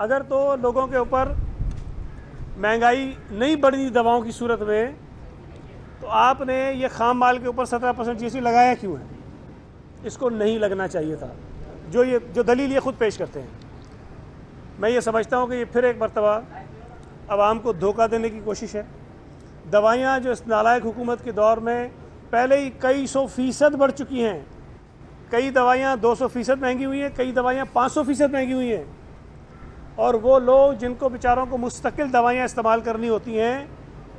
अगर तो लोगों के ऊपर महंगाई नहीं बढ़ी दवाओं की सूरत में, तो आपने ये खाम माल के ऊपर 17% GST लगाया क्यों है? इसको नहीं लगना चाहिए था, जो दलील ये खुद पेश करते हैं। मैं ये समझता हूँ कि ये फिर एक मरतबा आवाम को धोखा देने की कोशिश है। दवाइयाँ जो इस नालायक हुकूमत के दौर में पहले ही कई 100% बढ़ चुकी हैं। कई दवाइयाँ 200% महंगी हुई हैं, कई दवाइयाँ 500% महंगी हुई हैं। और वो लोग जिनको बेचारों को मुस्तकिल दवाइयाँ इस्तेमाल करनी होती हैं,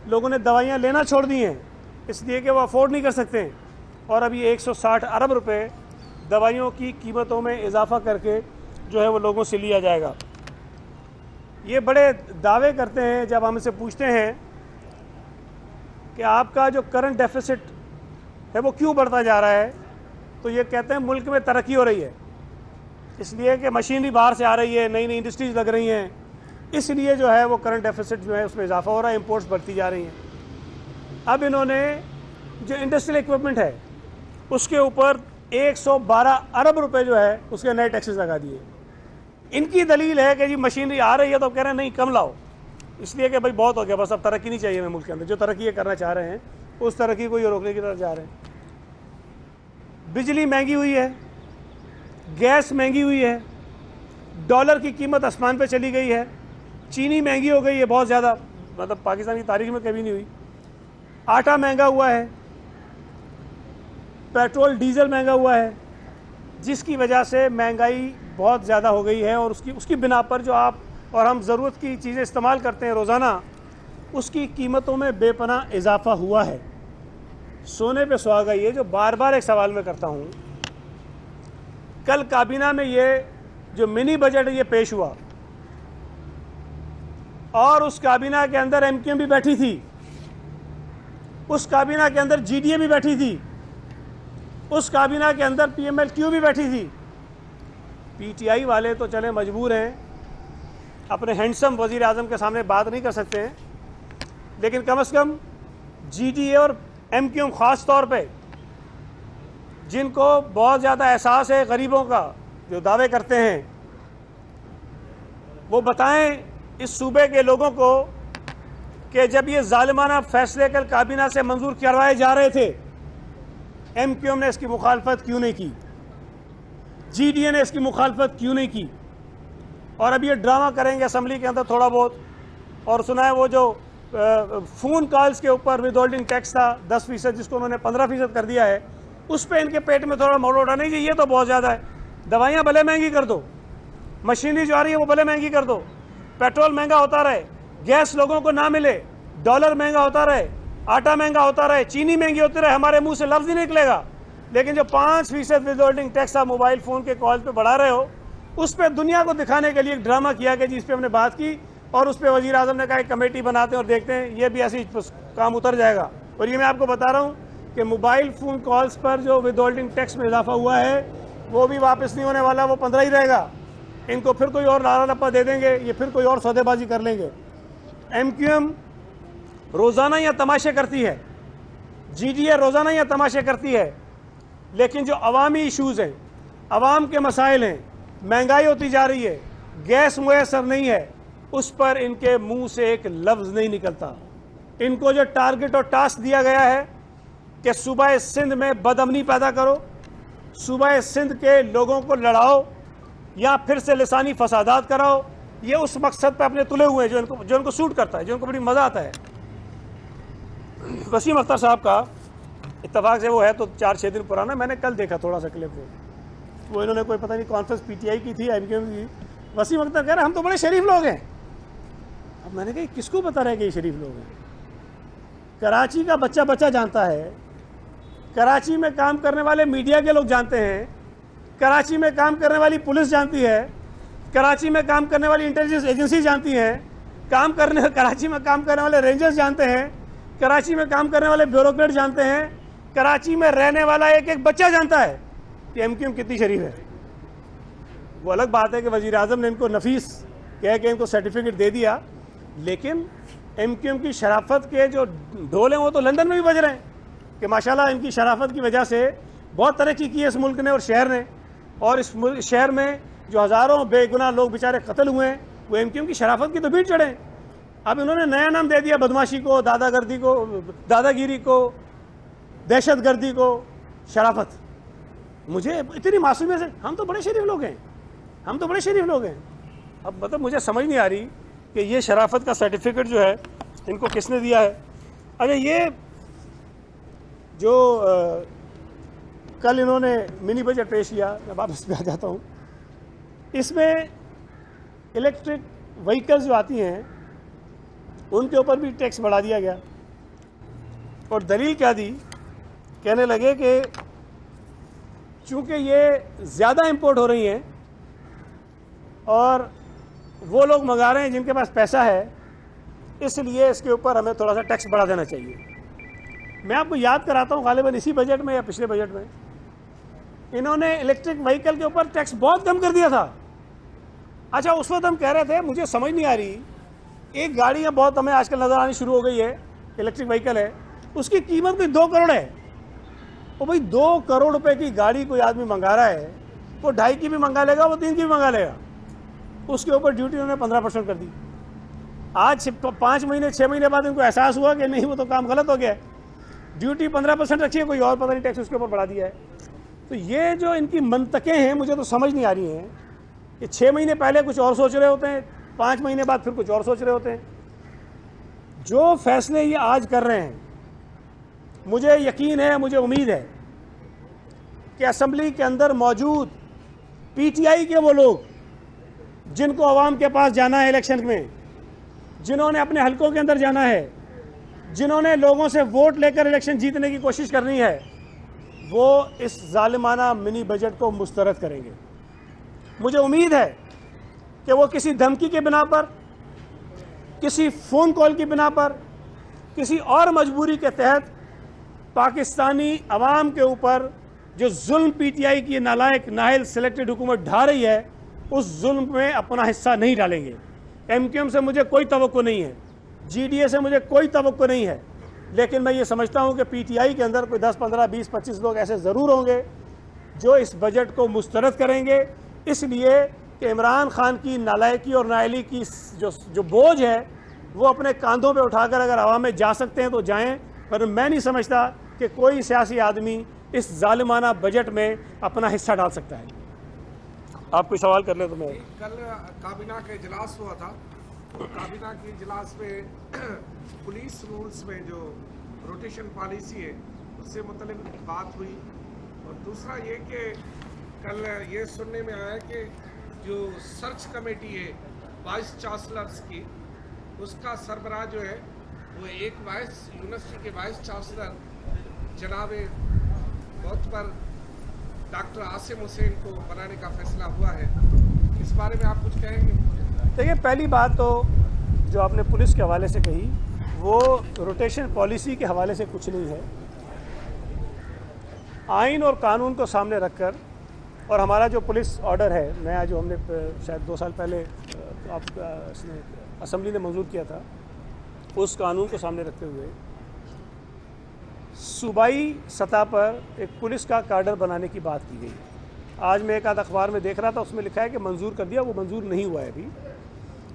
लोगों ने दवाइयाँ लेना छोड़ दी हैं, इसलिए कि वो अफोर्ड नहीं कर सकते। और अभी 160 अरब रुपए दवाइयों की कीमतों में इजाफा करके जो है वो लोगों से लिया जाएगा। ये बड़े दावे करते हैं जब हम इसे पूछते हैं कि आपका जो करंट डेफिसिट है वो क्यों बढ़ता जा रहा है, तो ये कहते हैं मुल्क में तरक्की हो रही है, इसलिए कि मशीनरी बाहर से आ रही है, नई नई इंडस्ट्रीज लग रही हैं, इसलिए जो है वो करंट डेफिसिट जो है उसमें इजाफा हो रहा है, इंपोर्ट्स बढ़ती जा रही हैं। अब इन्होंने जो इंडस्ट्रियल इक्विपमेंट है उसके ऊपर 112 अरब रुपए जो है उसके नए टैक्सेस लगा दिए। इनकी दलील है कि जी मशीनरी आ रही है, तो कह रहे हैं नहीं कम लाओ, इसलिए कि भाई बहुत हो गया, बस अब तरक्की नहीं चाहिए हमें मुल्क के अंदर। जो तरक्की ये करना चाह रहे हैं उस तरक्की को ये रोकने की तरफ जा रहे हैं। बिजली महंगी हुई है, गैस महंगी हुई है, डॉलर की कीमत आसमान पे चली गई है, चीनी महंगी हो गई है बहुत ज़्यादा, मतलब पाकिस्तान की तारीख में कभी नहीं हुई। आटा महंगा हुआ है, पेट्रोल डीजल महंगा हुआ है, जिसकी वजह से महंगाई बहुत ज़्यादा हो गई है। और उसकी बिना पर जो आप और हम ज़रूरत की चीज़ें इस्तेमाल करते हैं रोज़ाना, उसकी कीमतों में बेपनाह इजाफा हुआ है। सोने पे सुहागा ये जो बार बार एक सवाल मैं करता हूँ, कल काबीना में ये जो मिनी बजट है ये पेश हुआ, और उस काबीना के अंदर MQM भी बैठी थी, उस काबीना के अंदर GDA भी बैठी थी, उस काबीना के अंदर PMLQ भी बैठी थी। PTI वाले तो चले मजबूर हैं, अपने हैंडसम वज़ीर आज़म के सामने बात नहीं कर सकते हैं, लेकिन कम से कम GDA और MQM ख़ास तौर पे, जिनको बहुत ज़्यादा एहसास है गरीबों का, जो दावे करते हैं, वो बताएं इस सूबे के लोगों को कि जब ये जालिमाना फैसले कल काबीना से मंजूर करवाए जा रहे थे, MQM ने इसकी मुखालफत क्यों नहीं की, GDA ने इसकी मुखालफत क्यों नहीं की। और अब ये ड्रामा करेंगे असम्बली के अंदर थोड़ा बहुत, और सुना है वो जो फ़ोन कॉल्स के ऊपर विदहोल्डिंग टैक्स था 10%, जिसको उन्होंने 15% कर दिया है, उस पर इनके पेट में थोड़ा मोड़ उठा, नहीं जी ये तो बहुत ज़्यादा है, दवाइयाँ भले महंगी कर दो, मशीनरी जो आ रही है वो भले महंगी कर दो, पेट्रोल महंगा होता रहे, गैस लोगों को ना मिले, डॉलर महंगा होता रहे, आटा महंगा होता रहे, चीनी महंगी होती रहे, हमारे मुंह से लफ्ज़ नहीं निकलेगा। लेकिन जो 5% विदहोल्डिंग टैक्स आप मोबाइल फ़ोन के कॉल पे बढ़ा रहे हो, उस पर दुनिया को दिखाने के लिए एक ड्रामा किया कि जिस पे हमने बात की, और उस पर वज़ीर आज़म ने कहा एक कमेटी बनाते हैं और देखते हैं, ये भी ऐसी काम उतर जाएगा। और ये मैं आपको बता रहा हूँ कि मोबाइल फ़ोन कॉल्स पर जो विदहोल्डिंग टैक्स में इजाफा हुआ है वो भी वापस नहीं होने वाला, वो 15 ही रहेगा। इनको फिर कोई और लारा लप्पा दे देंगे, ये फिर कोई और सौदेबाजी कर लेंगे। MQM रोज़ाना या तमाशे करती है, GDA रोज़ाना या तमाशे करती है, लेकिन जो अवामी इशूज़ हैं, अवाम के मसाइल हैं, महंगाई होती जा रही है, गैस मुयसर नहीं है, उस पर इनके मुंह से एक लफ्ज़ नहीं निकलता। इनको जो टारगेट और टास्क दिया गया है कि सूबा सिंध में बदअमनी पैदा करो, सूबा सिंध के लोगों को लड़ाओ या फिर से लिसानी फसादात कराओ, ये उस मकसद पर अपने तुले हुए हैं जो इनको सूट करता है, जो इनको बड़ी मज़ा आता है। वसीम अख्तर साहब का इत्तफाक से वो है तो 4-6 दिन पुराना, मैंने कल देखा थोड़ा सा क्लिप, वो इन्होंने कोई पता नहीं कॉन्फ्रेंस PTI की थी, MQM की। वसीम अख्तर कह रहे हम तो बड़े शरीफ लोग हैं। अब मैंने कहा किसको बता रहे कि ये शरीफ लोग हैं? कराची का बच्चा बच्चा जानता है, कराची में काम करने वाले मीडिया के लोग जानते हैं, कराची में काम करने वाली पुलिस जानती है, कराची में काम करने वाली इंटेलिजेंस एजेंसी जानती है, कराची में काम करने वाले रेंजर्स जानते हैं, कराची में काम करने वाले ब्यूरोक्रेट जानते हैं, कराची में रहने वाला एक एक बच्चा जानता है कि MQM कितनी शरीफ है। वो अलग बात है कि वज़ीर आज़म ने इनको नफीस कह के इनको सर्टिफिकेट दे दिया, लेकिन MQM की शराफत के जो ढोल हैं वो तो लंदन में भी बज रहे हैं कि माशाल्लाह इनकी शराफत की वजह से बहुत तरक्की की है इस मुल्क ने और शहर ने, और इस शहर में जो हज़ारों बेगुनाह लोग बेचारे कत्ल हुए हैं वो एमक्यूएम की शराफत की तो भीड़ चढ़े। अब इन्होंने नया नाम दे दिया बदमाशी को, दादागर्दी को, दादागिरी को, दहशतगर्दी को, शराफत। मुझे इतनी मासूमियत से, हम तो बड़े शरीफ लोग हैं, हम तो बड़े शरीफ लोग हैं। अब मतलब मुझे समझ नहीं आ रही कि ये शराफत का सर्टिफिकेट जो है इनको किसने दिया है। अच्छा, ये जो कल इन्होंने मिनी बजट पेश किया, मैं वापस पे आ जाता हूँ, इसमें इलेक्ट्रिक व्हीकल्स जो आती हैं उनके ऊपर भी टैक्स बढ़ा दिया गया। और दलील क्या दी, कहने लगे कि चूंकि ये ज़्यादा इंपोर्ट हो रही हैं और वो लोग मंगा रहे हैं जिनके पास पैसा है, इसलिए इसके ऊपर हमें थोड़ा सा टैक्स बढ़ा देना चाहिए। मैं आपको याद कराता हूँ, गालिबन इसी बजट में या पिछले बजट में इन्होंने इलेक्ट्रिक व्हीकल के ऊपर टैक्स बहुत कम कर दिया था। अच्छा, उस वक्त हम कह रहे थे, मुझे समझ नहीं आ रही, एक गाड़ी है बहुत हमें आजकल नज़र आनी शुरू हो गई है, इलेक्ट्रिक व्हीकल है, उसकी कीमत कोई 2 करोड़ है। वो भाई 2 करोड़ रुपए की गाड़ी कोई आदमी मंगा रहा है, वो 2.5 की भी मंगा लेगा, वो 3 की भी मंगा लेगा, उसके ऊपर ड्यूटी उन्होंने 15% कर दी। आज 5 महीने 6 महीने बाद इनको एहसास हुआ कि नहीं, वो तो काम गलत हो गया है, ड्यूटी 15% रखी है, कोई और पता नहीं टैक्स उसके ऊपर बढ़ा दिया है। तो ये जो इनकी मंतकें हैं मुझे तो समझ नहीं आ रही हैं कि 6 महीने पहले कुछ और सोच रहे होते हैं, 5 महीने बाद फिर कुछ और सोच रहे होते हैं। जो फैसले ये आज कर रहे हैं, मुझे यकीन है, मुझे उम्मीद है कि असेंबली के अंदर मौजूद पीटीआई के वो लोग जिनको अवाम के पास जाना है इलेक्शन में, जिन्होंने अपने हलकों के अंदर जाना है, जिन्होंने लोगों से वोट लेकर इलेक्शन जीतने की कोशिश करनी है, वो इस जालिमाना मिनी बजट को मुस्तरद करेंगे। मुझे उम्मीद है कि वो किसी धमकी के बिना पर, किसी फ़ोन कॉल की बिना पर, किसी और मजबूरी के तहत पाकिस्तानी अवाम के ऊपर जो जुल्म पीटीआई की नालायक नाहिल सिलेक्टेड हुकूमत ढा रही है, उस जुल्म में अपना हिस्सा नहीं डालेंगे। एमक्यूएम से मुझे कोई तवक्को नहीं है, जीडीए से मुझे कोई तवक्को नहीं है, लेकिन मैं ये समझता हूँ कि पीटीआई के अंदर कोई 10, 15, 20, 25 लोग ऐसे ज़रूर होंगे जो इस बजट को मुस्तरद करेंगे, इसलिए कि इमरान खान की नालायकी और नाअहली की जो बोझ है वो अपने कांधों पे उठाकर अगर आवाम में जा सकते हैं तो जाएं, पर मैं नहीं समझता कि कोई सियासी आदमी इस जालिमाना बजट में अपना हिस्सा डाल सकता है। आप कोई सवाल कर ले तो मैं। कल काबीना का इजलास हुआ था, काबीना के इजलास में पुलिस रूल्स में जो रोटेशन पॉलिसी है उससे मतलब बात हुई। और दूसरा ये कि कल ये सुनने में आया कि जो सर्च कमेटी है वाइस चांसलर्स की, उसका सरबराह जो है वो एक यूनिवर्सिटी के वाइस चांसलर जनाब मोतबर डॉक्टर आसिम हुसैन को बनाने का फैसला हुआ है। इस बारे में आप कुछ कहेंगे? देखिए, पहली बात तो जो आपने पुलिस के हवाले से कही, वो रोटेशन पॉलिसी के हवाले से कुछ नहीं है। आइन और कानून को सामने रखकर, और हमारा जो पुलिस ऑर्डर है नया, जो हमने शायद 2 साल पहले असेंबली ने मंजूर किया था, उस कानून को सामने रखते हुए सूबाई सतह पर एक पुलिस का काडर बनाने की बात की गई। आज मैं एक आध अखबार में देख रहा था, उसमें लिखा है कि मंजूर कर दिया, वो मंजूर नहीं हुआ है अभी।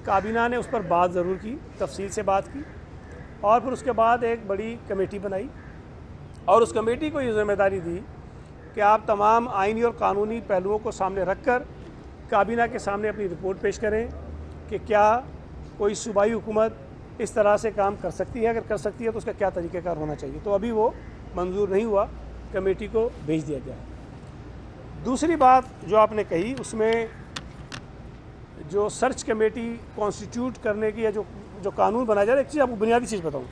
काबीना ने उस पर बात ज़रूर की, तफसील से बात की, और फिर उसके बाद एक बड़ी कमेटी बनाई और उस कमेटी को ये जिम्मेदारी दी कि आप तमाम आइनी और कानूनी पहलुओं को सामने रखकर काबीना के सामने अपनी रिपोर्ट पेश करें कि क्या कोई सूबाई हुकूमत इस तरह से काम कर सकती है, अगर कर सकती है तो उसका क्या तरीक़ाकार होना चाहिए। तो अभी वो मंजूर नहीं हुआ, कमेटी को भेज दिया गया है। दूसरी बात जो आपने कही, उसमें जो सर्च कमेटी कॉन्स्टिट्यूट करने की या जो कानून बनाया जा रहा है, एक चीज़ आपको बुनियादी चीज़ बताऊँ।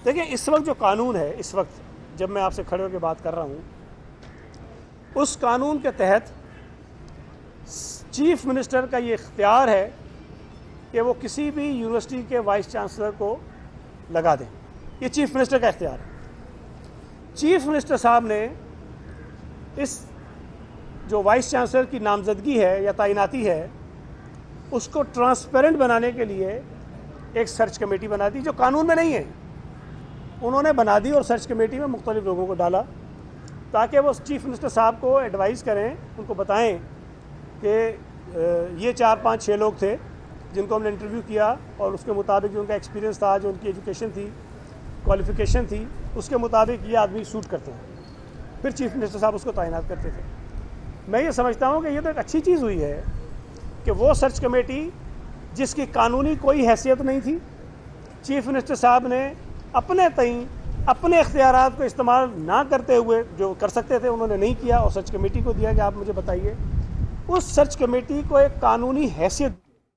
देखिए, इस वक्त जो कानून है, इस वक्त जब मैं आपसे खड़े होकर बात कर रहा हूँ, उस कानून के तहत चीफ मिनिस्टर का ये इख्तियार है कि वो किसी भी यूनिवर्सिटी के वाइस चांसलर को लगा दें। ये चीफ मिनिस्टर का इख्तियार है। चीफ मिनिस्टर साहब ने इस जो वाइस चांसलर की नामजदगी है या तैनाती है, उसको ट्रांसपेरेंट बनाने के लिए एक सर्च कमेटी बना दी, जो कानून में नहीं है, उन्होंने बना दी। और सर्च कमेटी में मुख्तलिफ लोगों को डाला ताकि वो चीफ मिनिस्टर साहब को एडवाइस करें, उनको बताएं कि ये 4, 5, 6 लोग थे जिनको हमने इंटरव्यू किया और उसके मुताबिक जो उनका एक्सपीरियंस था, जो उनकी एजुकेशन थी, क्वालिफ़िकेशन थी, उसके मुताबिक ये आदमी सूट करते हैं, फिर चीफ मिनिस्टर साहब उसको तैनात करते थे। मैं ये समझता हूँ कि ये तो एक अच्छी चीज़ हुई है कि वो सर्च कमेटी जिसकी कानूनी कोई हैसियत नहीं थी, चीफ मिनिस्टर साहब ने अपने तय अपने इख्तियारात को इस्तेमाल ना करते हुए जो कर सकते थे उन्होंने नहीं किया और सर्च कमेटी को दिया कि आप मुझे बताइए। उस सर्च कमेटी को एक कानूनी हैसियत